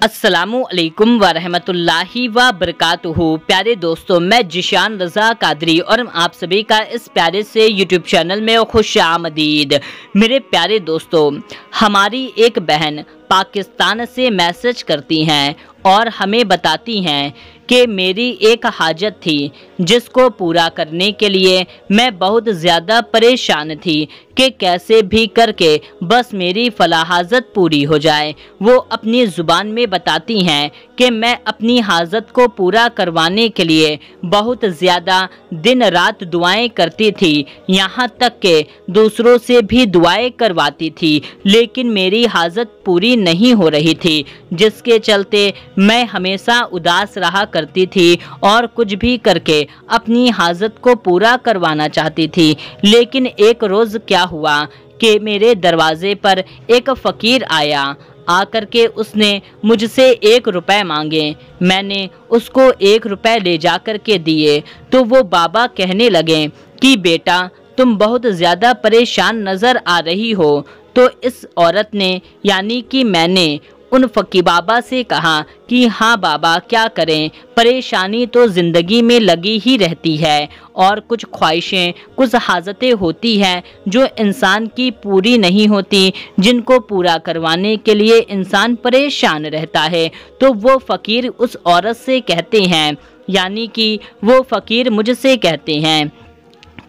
अस्सलामुअलैकुम वरहमतुल्लाहि व बरकातुहू। प्यारे दोस्तों, मैं जिशान रज़ा कादरी और आप सभी का इस प्यारे से यूट्यूब चैनल में खुश आमदीद। मेरे प्यारे दोस्तों, हमारी एक बहन पाकिस्तान से मैसेज करती हैं और हमें बताती हैं कि मेरी एक हाजत थी जिसको पूरा करने के लिए मैं बहुत ज़्यादा परेशान थी कि कैसे भी करके बस मेरी फलाह हाजत पूरी हो जाए। वो अपनी ज़ुबान में बताती हैं कि मैं अपनी हाजत को पूरा करवाने के लिए बहुत ज़्यादा दिन रात दुआएं करती थी, यहाँ तक कि दूसरों से भी दुआएं करवाती थी, लेकिन मेरी हाजत पूरी नहीं हो रही थी, जिसके चलते मैं हमेशा उदास रहा करती थी और कुछ भी करके अपनी हाजत को पूरा करवाना चाहती थी। लेकिन एक रोज़ क्या हुआ कि मेरे दरवाजे पर एक फ़कीर आया। आकर के उसने मुझसे 1 रुपए मांगे। मैंने उसको 1 रुपए ले जा कर के दिए तो वो बाबा कहने लगे कि बेटा, तुम बहुत ज़्यादा परेशान नज़र आ रही हो। तो इस औरत ने यानी कि मैंने उन फ़कीर बाबा से कहा कि हाँ बाबा, क्या करें, परेशानी तो ज़िंदगी में लगी ही रहती है और कुछ ख्वाहिशें, कुछ हाजतें होती हैं जो इंसान की पूरी नहीं होती, जिनको पूरा करवाने के लिए इंसान परेशान रहता है। तो वो फ़कीर उस औरत से कहते हैं, यानी कि वो फ़कीर मुझसे कहते हैं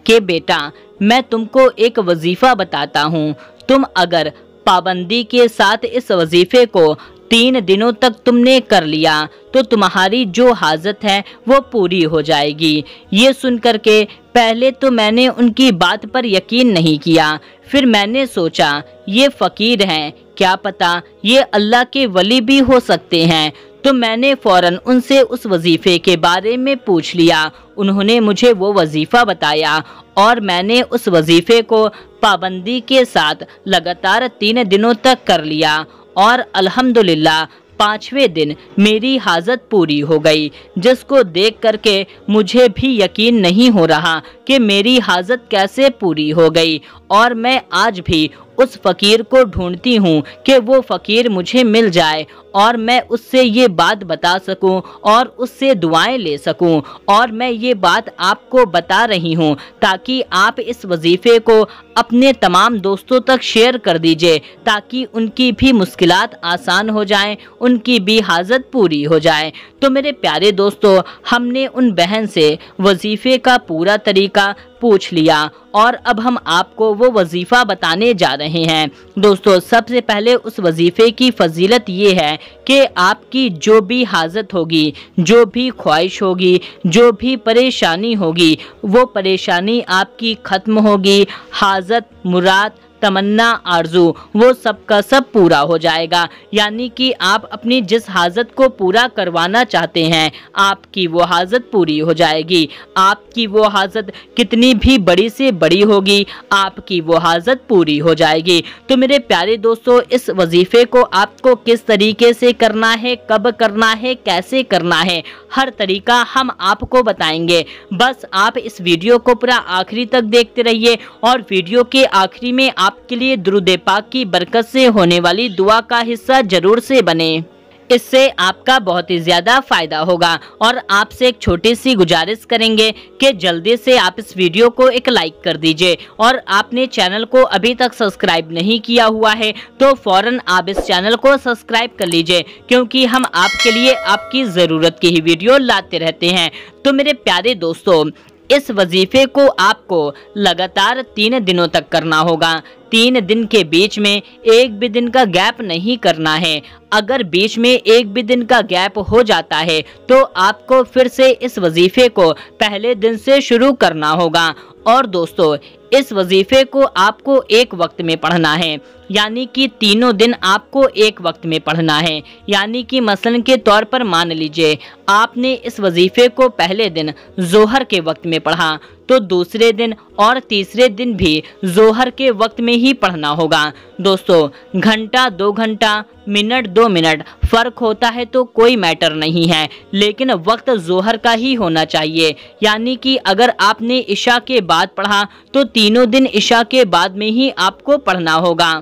कि बेटा, मैं तुमको एक वजीफ़ा बताता हूँ, तुम अगर पाबंदी के साथ इस वजीफे को 3 दिनों तक तुमने कर लिया तो तुम्हारी जो हाजत है वो पूरी हो जाएगी। ये सुन करके पहले तो मैंने उनकी बात पर यकीन नहीं किया, फिर मैंने सोचा ये फ़कीर हैं, क्या पता ये अल्लाह के वली भी हो सकते हैं। तो मैंने फ़ौरन उनसे उस वजीफ़े के बारे में पूछ लिया। उन्होंने मुझे वो वजीफ़ा बताया और मैंने उस वजीफ़े को पाबंदी के साथ लगातार 3 दिनों तक कर लिया और अल्हम्दुलिल्लाह 5वें दिन मेरी हाजत पूरी हो गई, जिसको देख करके मुझे भी यकीन नहीं हो रहा कि मेरी हाजत कैसे पूरी हो गई। और मैं आज भी उस फ़कीर को ढूंढती हूँ कि वो फ़कीर मुझे मिल जाए और मैं उससे ये बात बता सकूं और उससे दुआएं ले सकूं। और मैं ये बात आपको बता रही हूँ ताकि आप इस वजीफ़े को अपने तमाम दोस्तों तक शेयर कर दीजिए, ताकि उनकी भी मुश्किलात आसान हो जाएं, उनकी भी हाजत पूरी हो जाए। तो मेरे प्यारे दोस्तों, हमने उन बहन से वजीफ़े का पूरा तरीका पूछ लिया और अब हम आपको वो वजीफ़ा बताने जा रहे हैं। दोस्तों, सबसे पहले उस वजीफ़े की फजीलत ये है कि आपकी जो भी हाजत होगी, जो भी ख्वाहिश होगी, जो भी परेशानी होगी, वो परेशानी आपकी ख़त्म होगी। हाजत, मुराद, तमन्ना, आरजू, वो सब का सब पूरा हो जाएगा। यानी कि आप अपनी जिस हाजत को पूरा करवाना चाहते हैं, आपकी वो हाजत पूरी हो जाएगी। आपकी वो हाजत कितनी भी बड़ी से बड़ी होगी, आपकी वो हाजत पूरी हो जाएगी। तो मेरे प्यारे दोस्तों, इस वजीफ़े को आपको किस तरीके से करना है, कब करना है, कैसे करना है, हर तरीका हम आपको बताएंगे। बस आप इस वीडियो को पूरा आखिरी तक देखते रहिए और वीडियो के आखिरी में आपके लिए दुरूद पाक की बरकत से होने वाली दुआ का हिस्सा जरूर से बने। इससे आपका बहुत ही ज़्यादा फ़ायदा होगा। और आपसे एक छोटी सी गुजारिश करेंगे कि जल्दी से आप इस वीडियो को एक लाइक कर दीजिए और आपने चैनल को अभी तक सब्सक्राइब नहीं किया हुआ है तो फ़ौरन आप इस चैनल को सब्सक्राइब कर लीजिए, क्योंकि हम आपके लिए आपकी ज़रूरत की ही वीडियो लाते रहते हैं। तो मेरे प्यारे दोस्तों, इस वजीफ़े को आपको लगातार 3 दिनों तक करना होगा। 3 दिन के बीच में एक भी दिन का गैप नहीं करना है। अगर बीच में एक भी दिन का गैप हो जाता है तो आपको फिर से इस वजीफ़े को पहले दिन से शुरू करना होगा। और दोस्तों, इस वजीफ़े को आपको एक वक्त में पढ़ना है, यानी कि तीनों दिन आपको एक वक्त में पढ़ना है। यानी कि मसलन के तौर पर मान लीजिए आपने इस वजीफ़े को पहले दिन जोहर के वक्त में पढ़ा, तो दूसरे दिन और तीसरे दिन भी जोहर के वक्त में ही पढ़ना होगा। दोस्तों, घंटा 2 घंटा, मिनट 2 मिनट फ़र्क होता है तो कोई मैटर नहीं है, लेकिन वक्त जोहर का ही होना चाहिए। यानी कि अगर आपने इशा के बाद पढ़ा तो तीनों दिन इशा के बाद में ही आपको पढ़ना होगा।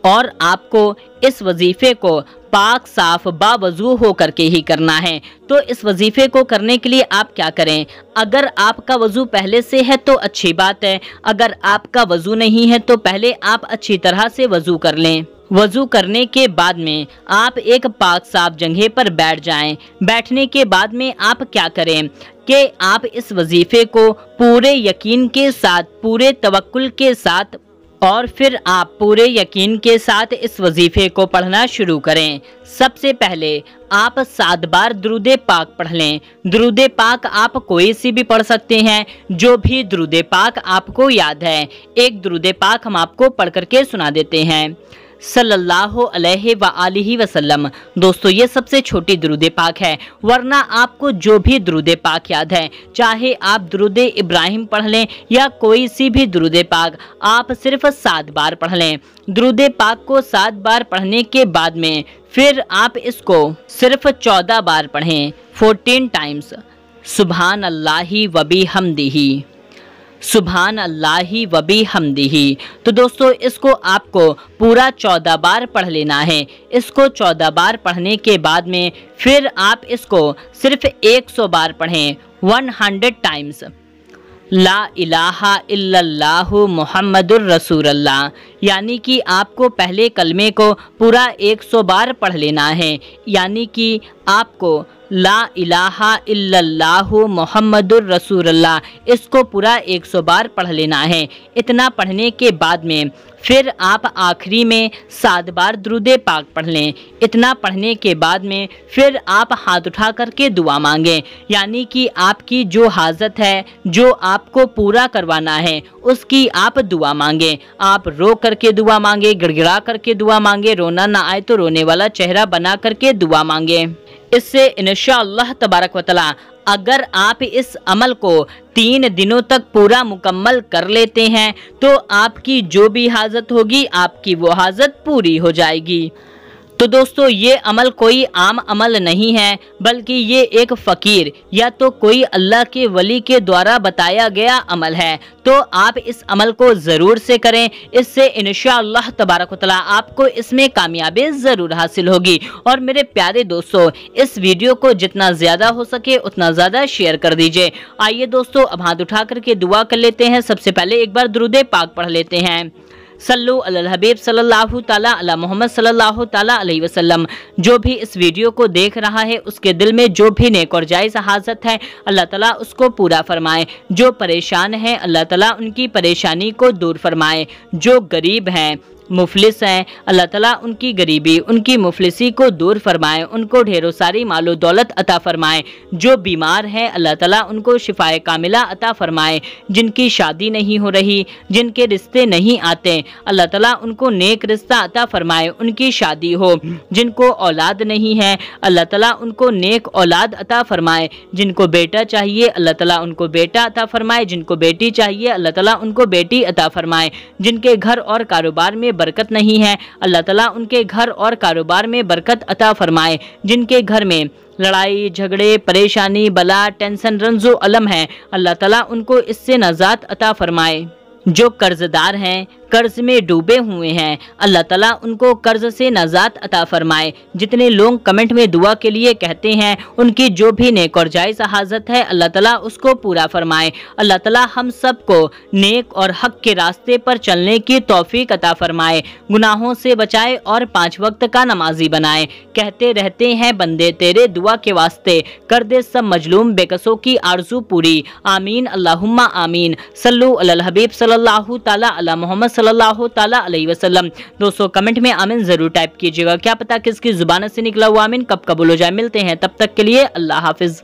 और आपको इस वजीफे को पाक साफ बावजू हो करके ही करना है। तो इस वजीफे को करने के लिए आप क्या करें, अगर आपका वजू पहले से है तो अच्छी बात है, अगर आपका वजू नहीं है तो पहले आप अच्छी तरह से वजू कर लें। वजू करने के बाद में आप एक पाक साफ जगह पर बैठ जाएं। बैठने के बाद में आप क्या करें कि आप इस वजीफे को पूरे यकीन के साथ, पूरे तवक्कुल के साथ और फिर आप पूरे यकीन के साथ इस वजीफे को पढ़ना शुरू करें। सबसे पहले आप 7 बार दुरूद पाक पढ़ लें। दुरूद पाक आप कोई सी भी पढ़ सकते हैं, जो भी दुरूद पाक आपको याद है। एक दुरूद पाक हम आपको पढ़ करके सुना देते हैं, सल्लल्लाहु अलैहि व आलिहि वसल्लम। दोस्तों ये सबसे छोटी दुरूद पाक है, वरना आपको जो भी दुरूद पाक याद है, चाहे आप दुरूद इब्राहिम पढ़ लें या कोई सी भी दुरूद पाक, आप सिर्फ 7 बार पढ़ लें। दुरूद पाक को 7 बार पढ़ने के बाद में फिर आप इसको सिर्फ 14 बार पढ़ें, 14 टाइम्स। सुभान अल्लाहि व बिहम्दिही, सुभान अल्लाहि व बिहम्दिही। तो दोस्तों इसको आपको पूरा 14 बार पढ़ लेना है। इसको 14 बार पढ़ने के बाद में फिर आप इसको सिर्फ 100 बार पढ़ें, 100 टाइम्स। ला इलाहा इल्लल्लाहु मुहम्मदुर रसूलुल्लाह, यानी कि आपको पहले कलमे को पूरा 100 बार पढ़ लेना है। यानी कि आपको ला इलाहा इल्लल्लाहु मुहम्मदुर रसूलुल्लाह इसको पूरा 100 बार पढ़ लेना है। इतना पढ़ने के बाद में फिर आप आखिरी में 7 बार दुरूद पाक पढ़ लें। इतना पढ़ने के बाद में फिर आप हाथ उठा करके दुआ मांगें, यानी कि आपकी जो हाजत है, जो आपको पूरा करवाना है, उसकी आप दुआ मांगें। आप रो करके दुआ मांगे, गिड़गिड़ा करके दुआ मांगे, रोना ना आए तो रोने वाला चेहरा बना करके दुआ मांगे। इससे इंशाअल्लाह तबारक व तआला अगर आप इस अमल को 3 दिनों तक पूरा मुकम्मल कर लेते हैं तो आपकी जो भी हाजत होगी, आपकी वो हाजत पूरी हो जाएगी। तो दोस्तों ये अमल कोई आम अमल नहीं है, बल्कि ये एक फ़कीर या तो कोई अल्लाह के वली के द्वारा बताया गया अमल है। तो आप इस अमल को ज़रूर से करें, इससे इंशाअल्लाह तबारक व तआला आपको इसमें कामयाबी ज़रूर हासिल होगी। और मेरे प्यारे दोस्तों, इस वीडियो को जितना ज़्यादा हो सके उतना ज़्यादा शेयर कर दीजिए। आइए दोस्तों अब हाथ उठा करके दुआ कर लेते हैं। सबसे पहले एक बार दुरूद पाक पढ़ लेते हैं, सल्लु अलल हबीब सल्लल्लाहु ताला अला मोहम्मद सल्लल्लाहु ताला अलैहि वसल्लम। जो भी इस वीडियो को देख रहा है उसके दिल में जो भी नेक और जायज़ हाजत है, अल्लाह ताला उसको पूरा फरमाए। जो परेशान है, अल्लाह ताला उनकी परेशानी को दूर फरमाए। जो गरीब हैं, मुफलिस हैं, अल्लाह ताला उनकी गरीबी, उनकी मुफलिसी को दूर फरमाए, उनको ढेरों सारी मालो दौलत अता फरमाए। जो बीमार हैं, अल्लाह ताला उनको शिफाए कामिला अता फरमाए। जिनकी शादी नहीं हो रही, जिनके रिश्ते नहीं आते, अल्लाह ताला उनको नेक रिश्ता अता फरमाए, उनकी शादी हो। जिनको औलाद नहीं है, अल्लाह ताला उनको नेक औलाद अता फरमाए। जिनको बेटा चाहिए, अल्लाह ताला उनको बेटा अता फरमाए। जिनको बेटी चाहिए, अल्लाह ताला उनको बेटी अता फरमाए। जिनके घर और कारोबार में बरकत नहीं है, अल्लाह ताला उनके घर और कारोबार में बरकत अता फरमाए। जिनके घर में लड़ाई झगड़े, परेशानी, बला, टेंशन, रंजो अलम है, अल्लाह ताला उनको इससे नजात अता फरमाए। जो कर्जदार हैं, कर्ज में डूबे हुए हैं, अल्लाह ताला उनको कर्ज से नजात अता फरमाए। जितने लोग कमेंट में दुआ के लिए कहते हैं, उनकी जो भी नेक और जायज़ हाजत है, अल्लाह ताला उसको पूरा फरमाए। अल्लाह ताला हम सबको नेक और हक के रास्ते पर चलने की तौफीक अता फरमाए, गुनाहों से बचाए और 5 वक्त का नमाजी बनाए। कहते रहते हैं बंदे तेरे, दुआ के वास्ते कर दे सब मजलूम बेकसों की आरजू पूरी। आमीन अल्लाहुम्मा आमीन। सल्लु अलल हबीब सल्लल्लाहु ताला अला मोहम्मद सल्लल्लाहु ताला अलैहि वसल्लम। दोस्तों कमेंट में आमीन जरूर टाइप कीजिएगा, क्या पता किसकी जुबान से निकला हुआ आमीन कब कबूल हो जाए। मिलते हैं तब तक के लिए, अल्लाह हाफिज।